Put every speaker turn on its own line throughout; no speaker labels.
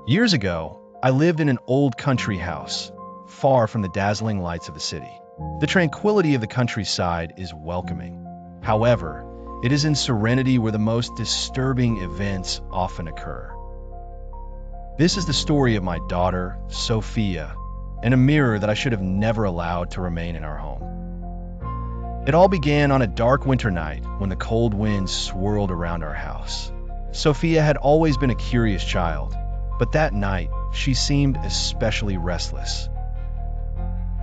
Years ago, I lived in an old country house, far from the dazzling lights of the city. The tranquility of the countryside is welcoming. However, it is in serenity where the most disturbing events often occur. This is the story of my daughter, Sophia, and a mirror that I should have never allowed to remain in our home. It all began on a dark winter night when the cold winds swirled around our house. Sophia had always been a curious child, but that night she seemed especially restless.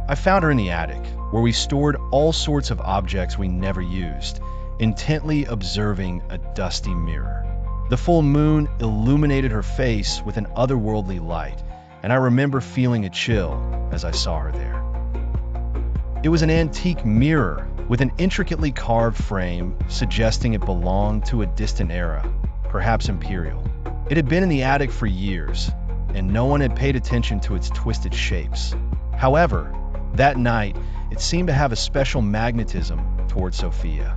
I found her in the attic, where we stored all sorts of objects we never used, intently observing a dusty mirror. The full moon illuminated her face with an otherworldly light, and I remember feeling a chill as I saw her there. It was an antique mirror with an intricately carved frame suggesting it belonged to a distant era, perhaps imperial. It had been in the attic for years, and no one had paid attention to its twisted shapes. However, that night, it seemed to have a special magnetism toward Sophia.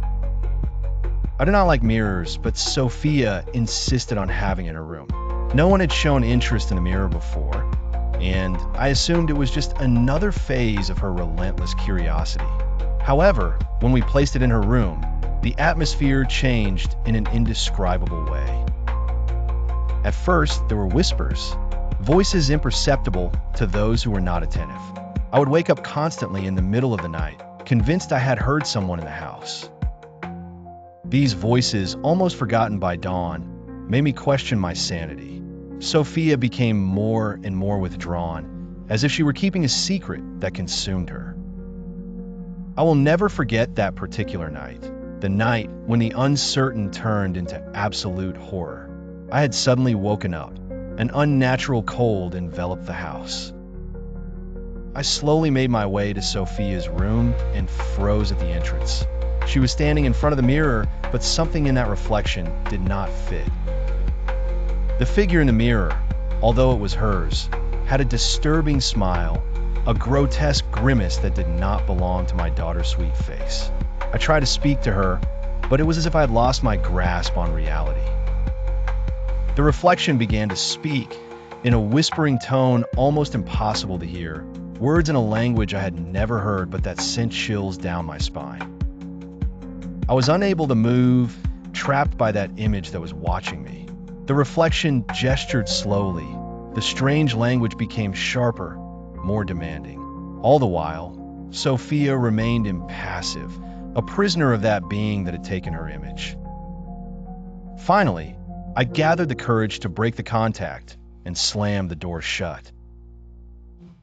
I do not like mirrors, but Sophia insisted on having it in her room. No one had shown interest in the mirror before, and I assumed it was just another phase of her relentless curiosity. However, when we placed it in her room, the atmosphere changed in an indescribable way. At first, there were whispers, voices imperceptible to those who were not attentive. I would wake up constantly in the middle of the night, convinced I had heard someone in the house. These voices, almost forgotten by dawn, made me question my sanity. Sophia became more and more withdrawn, as if she were keeping a secret that consumed her. I will never forget that particular night, the night when the uncertain turned into absolute horror. I had suddenly woken up. An unnatural cold enveloped the house. I slowly made my way to Sophia's room and froze at the entrance. She was standing in front of the mirror, but something in that reflection did not fit. The figure in the mirror, although it was hers, had a disturbing smile, a grotesque grimace that did not belong to my daughter's sweet face. I tried to speak to her, but it was as if I had lost my grasp on reality. The reflection began to speak, in a whispering tone almost impossible to hear, words in a language I had never heard but that sent chills down my spine. I was unable to move, trapped by that image that was watching me. The reflection gestured slowly. The strange language became sharper, more demanding. All the while, Sophia remained impassive, a prisoner of that being that had taken her image. Finally, I gathered the courage to break the contact and slam the door shut.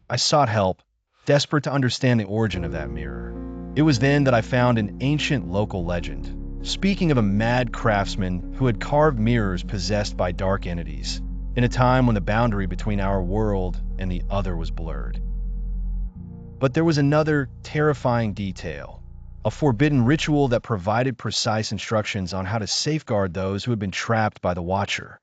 I sought help, desperate to understand the origin of that mirror. It was then that I found an ancient local legend, speaking of a mad craftsman who had carved mirrors possessed by dark entities, in a time when the boundary between our world and the other was blurred. But there was another terrifying detail, a forbidden ritual that provided precise instructions on how to safeguard those who had been trapped by the Watcher.